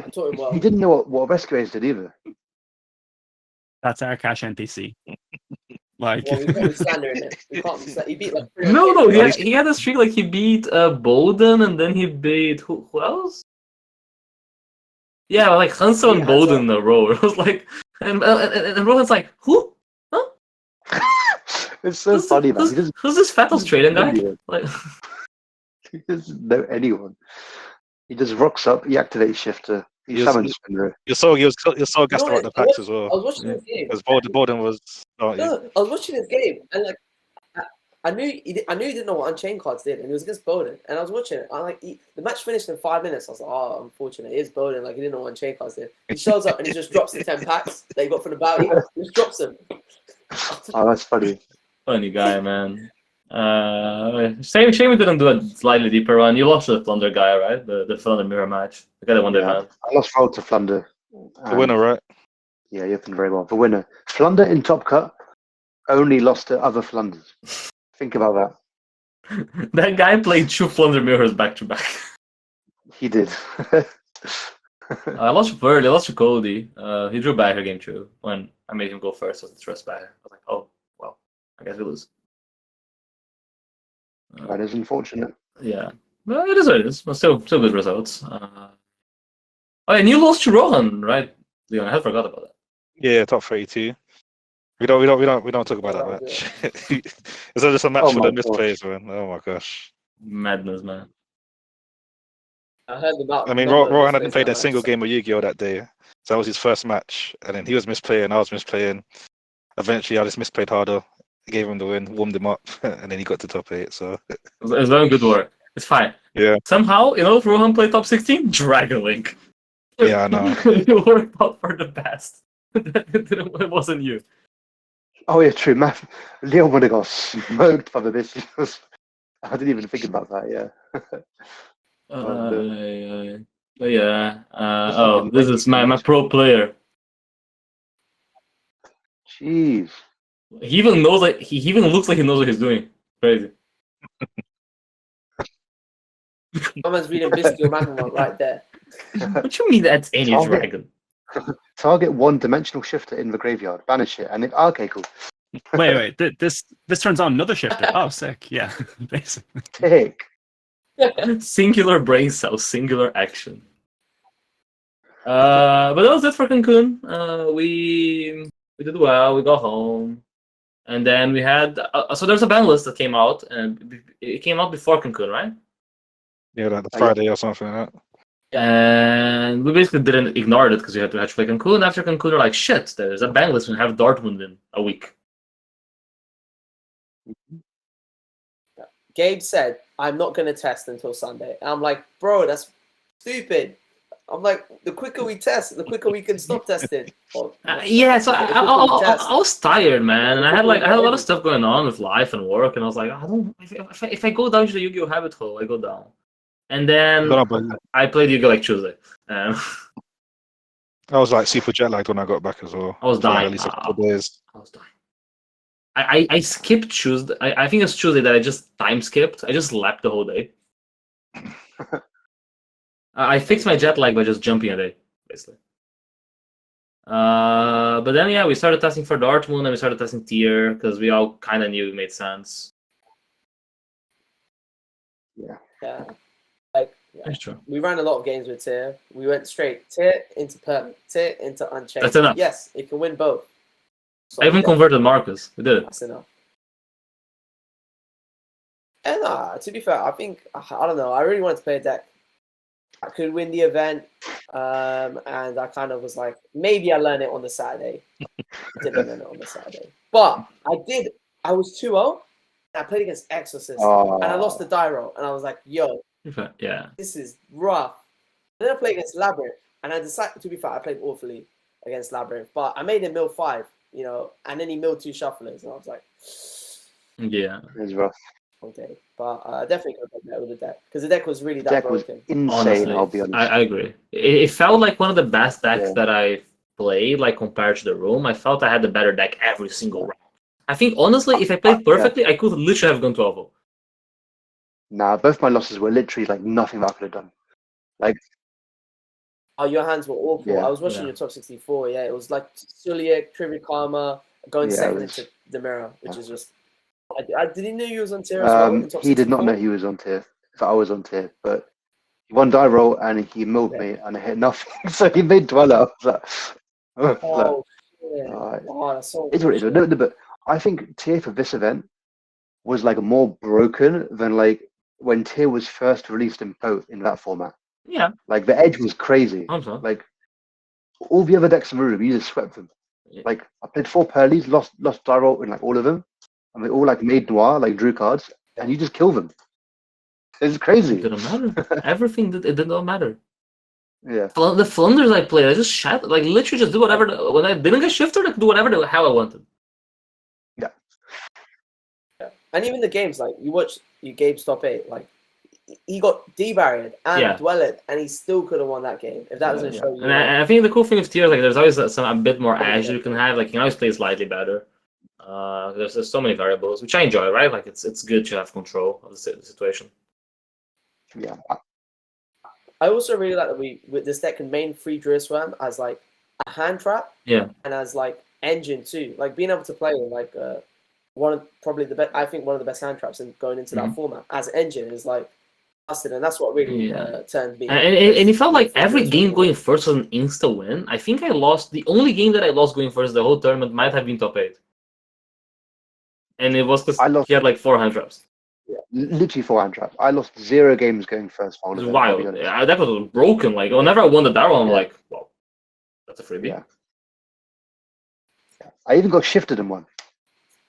He didn't know what Rescue Ace did either. That's our cash NPC. Like, Well, we can't be slandering it. We can't be he beat like 3 No, he had a streak like he beat Bolden and then he beat who else? Yeah, like Hanso and Bolden in a row. It was like, and Rohan's like, who? Huh? It's so funny, man. Who's this fat Australian guy? Like, he doesn't know anyone. He just rocks up. He activates shifter. He summons Spinner. You saw gassed about the packs as well. I was watching this game. Because Bolden was. I was watching this game and like I knew he didn't know what Unchained cards did, and it was against Bolden. And I was watching it. I'm like, the match finished in 5 minutes. I was like, oh, unfortunate. It is Bolden. Like he didn't know what Unchained cards did. He shows up and he just drops the 10 packs that he got from the bounty. He just drops them. Oh, that's funny. Funny guy, man. Shame we didn't do a slightly deeper run. You lost to the Thunder guy, right? The Thunder mirror match. The guy that won the event. I lost roll to Flunder. The winner, right? Yeah, you opened very well. The winner. Flunder in top cut only lost to other Flunders. Think about that. That guy played 2 Flunder mirrors back to back. He did. I lost to Bird, I lost to Cody. He drew back her game 2 when I made him go first as the trust batter. I was like, oh, well, I guess we lose. That is unfortunate. Yeah. Well, it is what it is. But still good results. Oh, and you lost to Rohan, right? Leon, I had forgot about that. Yeah, top 32. We don't talk about that match. Is that just a match for the misplays, man? Oh my gosh. Madness, man. I heard about. I mean, Rohan hadn't played a single game of Yu-Gi-Oh that day, so that was his first match. And then he was misplaying, I was misplaying. Eventually, I just misplayed harder, gave him the win, warmed him up, and then he got to top 8. So it was very good work. It's fine. Yeah. Somehow, if Rohan played top 16, Dragon Link. Yeah, I know. It worked out for the best. It wasn't you. Oh yeah, true. Leon would have got smoked by the business. I didn't even think about that. Yeah. But yeah. This is my pro player. Jeez. He even knows he even looks like he knows what he's doing. Crazy. Someone's reading Biscuit Magma right there. What you mean that's any dragon? Target 1-dimensional shifter in the graveyard. Banish it, and okay, cool. wait. This turns on another shifter. Oh, sick. Yeah, basically. Sick. Singular brain cell, singular action. But that was it for Cancun. We did well. We got home, and then we had so there's a ban list that came out, and it came out before Cancun, right? Yeah, like the Friday or something like that. And we basically didn't ignore it because we had to play Cancun. After Cancun, we're like, shit, there's a ban list. We have Dortmund in a week. Gabe said, I'm not going to test until Sunday. And I'm like, bro, that's stupid. I'm like, the quicker we test, the quicker we can stop testing. Yeah, so I was tired, man, and I had a lot of stuff going on with life and work, and I was like, if I go down to the Yu-Gi-Oh habit hole, I go down. And then I played Yu-Gi-Oh like Tuesday. I was like super jet lagged when I got back as well. I was dying. At least a couple days. I was dying. I skipped Tuesday. I think it's Tuesday that I just time skipped. I just slept the whole day. I fixed my jet lag by just jumping a day, basically. But then yeah, we started testing for Dortmund and we started testing tier because we all kind of knew it made sense. Yeah. Like, yeah. That's true. We ran a lot of games with tier. We went straight tier into permanent, tier into unchained. That's enough. Yes, it can win both. So I even converted Marcus. We did it. That's enough. And to be fair, I think I don't know. I really wanted to play a deck. I could win the event, and I kind of was like, maybe I learn it on the Saturday. Didn't learn it on the Saturday, but I did. I was 2-0. I played against Exorcist, and I lost the die roll, and I was like, yo, Yeah. this is rough. And then I played against Labyrinth, And I decided, to be fair, I played awfully against Labyrinth, but I made him mill 5, and then he milled 2 shufflers, and I was like, Yeah. It was rough. okay. But I definitely could have played better with the deck, because the deck was really The that deck was broken. insane. Honestly, I'll be honest. I agree. It felt like one of the best decks Yeah. that I played, like compared to the room. I felt I had the better deck every single round. I think honestly, if I played perfectly, I could literally have gone 12-0. Nah, both my losses were literally like nothing that I could have done. Like, Oh, your hands were awful. Yeah. I was watching Yeah. your top 64. Yeah, it was like Suliak, Trivia Karma, going Yeah, it second was- into the mirror, which yeah. is just. Did he know you was on tier as well? In top he did not 64? know he was on tier. That I was on tier, but he won die roll and he milled Yeah. me and I hit nothing. So he made Dweller. I was like, Oh, shit. Alright. Oh, that's so it's what it is. bullshit. No, but I think tier for this event was like more broken than like when tier was first released in both in that format. Yeah. Like the edge was crazy. Also. Like all the other decks in the room, you just swept them. Yeah. Like I played 4 Pearlies, lost die roll in like all of them, and they all like made noir, like drew cards, and you just kill them. It's It crazy. didn't matter. Everything it did not matter. Yeah. The Flunders I played, I just shat, like literally just do whatever. When I didn't get shifted, I could do whatever the hell I wanted. Yeah. And even the games, like you watch Gabe's top 8, like he got debarried and Yeah. dwelled, and he still could have won that game if that doesn't show you. And I think the cool thing with tier, like there's always a bit more edge you can have. Like you can always play slightly better. There's so many variables, which I enjoy, right? Like it's good to have control of the situation. Yeah. I also really like that with this deck can main free Drill Swam as like a hand trap, Yeah. and as like engine too. Like being able to play like one of probably the best. I think one of the best hand traps and going into that format as engine is like busted, and that's what really turned me. And it felt like every game going first was an insta win. I think I lost. The only game that I lost going first the whole tournament might have been top 8, and it was because he had like 4 hand traps. Yeah, literally 4 hand traps. I lost 0 games going first. It was wild. Yeah, that was broken. Like whenever I won the Darwin, I'm like, well, that's a freebie. Yeah. I even got shifted in one.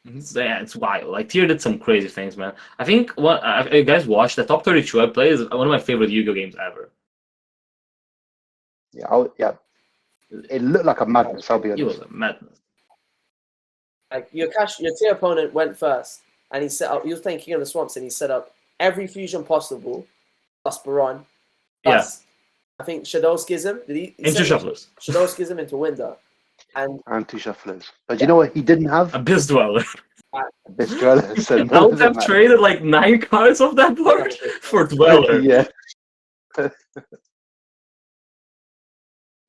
It's wild. Like tier did some crazy things, man. I think what you guys watched the top 32 I played is one of my favorite Yu-Gi-Oh games ever. Yeah, it looked like a madness. I'll be honest. It was a madness. Like your tier opponent went first, and he set up. He was playing King of the Swamps, and he set up every fusion possible, plus Baron, plus I think Shadow Schism. Did he? Into shufflers. Shadow Schism into Winder, and 2 shufflers. But you know what he didn't have? Abyss Dweller. Abyss Dweller. So I would have traded like 9 cards of that board for Dweller. Yeah.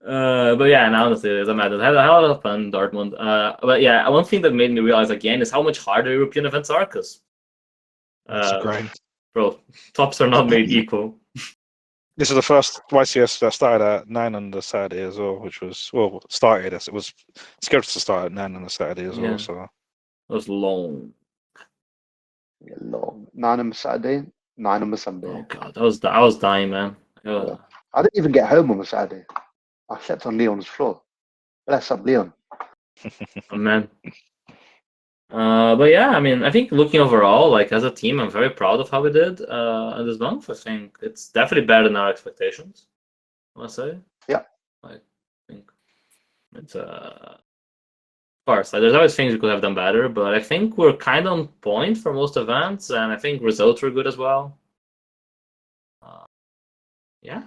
But yeah, and honestly, it's a madness. I had a lot of fun in Dortmund. But yeah, one thing that made me realize again is how much harder European events are, because It's a grind. bro, tops are not made equal. This is the first YCS that started at 9 on the Saturday as well, which was started as it was scheduled to start at 9 on the Saturday as well. So it was long. Yeah, long. 9 on the Saturday, 9 on the Sunday. Oh god, I was dying, man. Yeah. I didn't even get home on the Saturday. I slept on Leon's floor. Bless up, Leon. Oh, man. But yeah, I mean, I think looking overall, like as a team, I'm very proud of how we did in this month. I think it's definitely better than our expectations, I must say. Yeah. I think it's of course, like, there's always things we could have done better, but I think we're kind of on point for most events, and I think results were good as well. Yeah.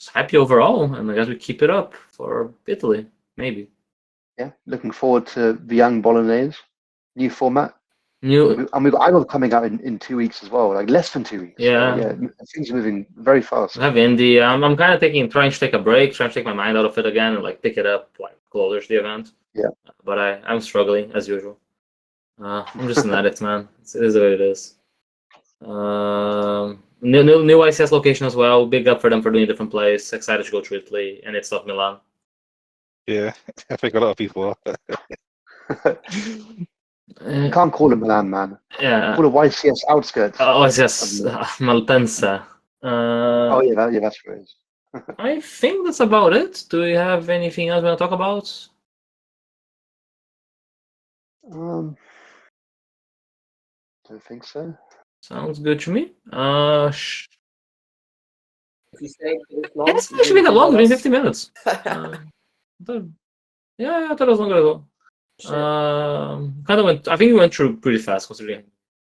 Just happy overall, and I guess we keep it up for Italy, maybe. Yeah, looking forward to the Young Bolognese, new format. New, And we've got Idol coming out in 2 weeks as well, like less than 2 weeks. Yeah. So, yeah, things are moving very fast. I have indie. I'm kind of trying to take a break, trying to take my mind out of it again, and like pick it up like closer to the event. Yeah. But I'm struggling as usual. I'm just an addict, man. It is the way it is. New YCS location as well. Big up for them for doing a different place. Excited to go to Italy, and it's not Milan. yeah, I think a lot of people are. You can't call it Milan, man. Yeah. Call it YCS outskirts. YCS Malpensa. Oh yeah, that's what it is. I think that's about it. Do we have anything else we want to talk about? Don't think so. Sounds good to me. If you stay for this long, It's actually that long, been 50 minutes. Sure. Yeah, I thought it was longer as well. Kind of went. I think we went through pretty fast considering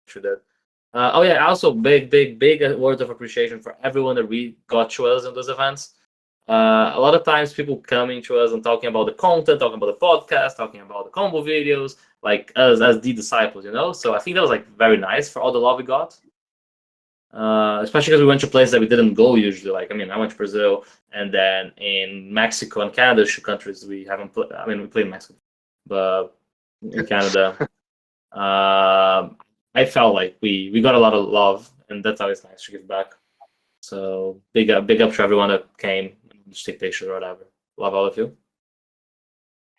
through that. Oh yeah, also big words of appreciation for everyone that got to us in those events. A lot of times people coming to us and talking about the content, talking about the podcast, talking about the combo videos, like us as the disciples, you know. So I think that was like very nice for all the love we got. Especially because we went to places that we didn't go usually. Like, I mean, I went to Brazil, and then in Mexico and Canada, 2 countries we haven't played. I mean, we played in Mexico, but in Canada, I felt like we got a lot of love, and that's always nice to give back. So big up to everyone that came, just take pictures or whatever. Love all of you.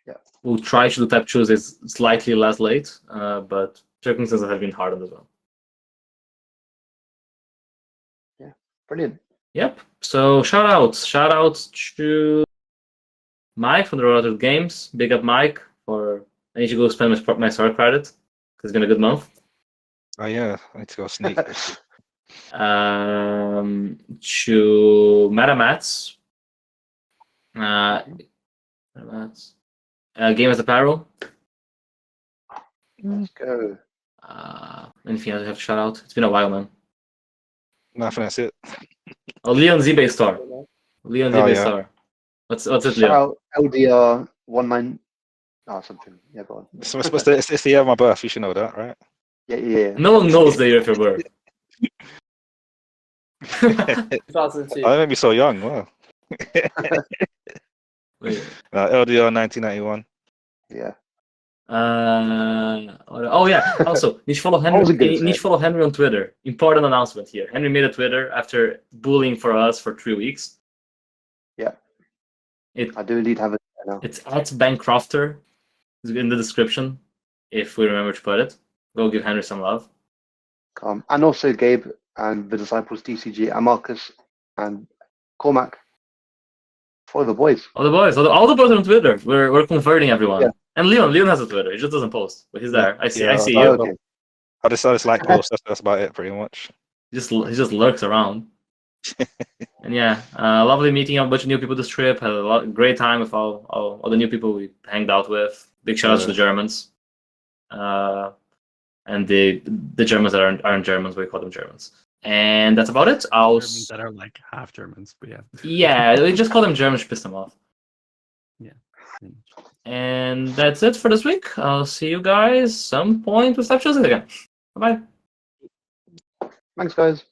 Yeah. We'll try to do Tap Tuesdays slightly less late, but circumstances have been hard on as well. Brilliant. Yep. So shout outs to Mike from the Rotterdam Games. Big up Mike for. I need to go spend my store credit because it's been a good month. Oh yeah, I need to go sneak. To Metamats. Metamats. Game as apparel. Let's go. Anything else you have to shout out? It's been a while, man. Nothing. That's it. Oh, Leon's eBay store. Leon's Oh, eBay yeah. store. What's it, Shout Leon? out LDR 19. Oh, something. Yeah, go on. It's the year of my birth. You should know that, right? Yeah. No one knows the year of your birth. 2002. Oh, that made me so young. Wow. Wait. LDR 1991. Yeah. Oh yeah. Also, need to follow Henry. Always a good Need to follow Henry on Twitter. Important announcement here. Henry made a Twitter after bullying for us for 3 weeks. Yeah. It I do indeed have it now. It's at Bancrofter. It's in the description. If we remember to put it, go give Henry some love. And also Gabe and the Disciples DCG and Marcus and Cormac. For the boys. All the boys are on Twitter. We're converting everyone. Yeah. And Leon has a Twitter. He just doesn't post, but he's there. I see Yeah, you. Oh, okay. I just like posts. That's about it, pretty much. He just lurks around. And yeah, lovely meeting a bunch of new people this trip. Had a great time with all the new people we hanged out with. Big shout out to the Germans, and the Germans that aren't Germans. We call them Germans. And that's about it. Germans that are like half Germans, but yeah. Yeah, we just call them Germans to piss them off. Yeah. And that's it for this week. I'll see you guys some point with Stop Choosing again. Bye bye. Thanks, guys.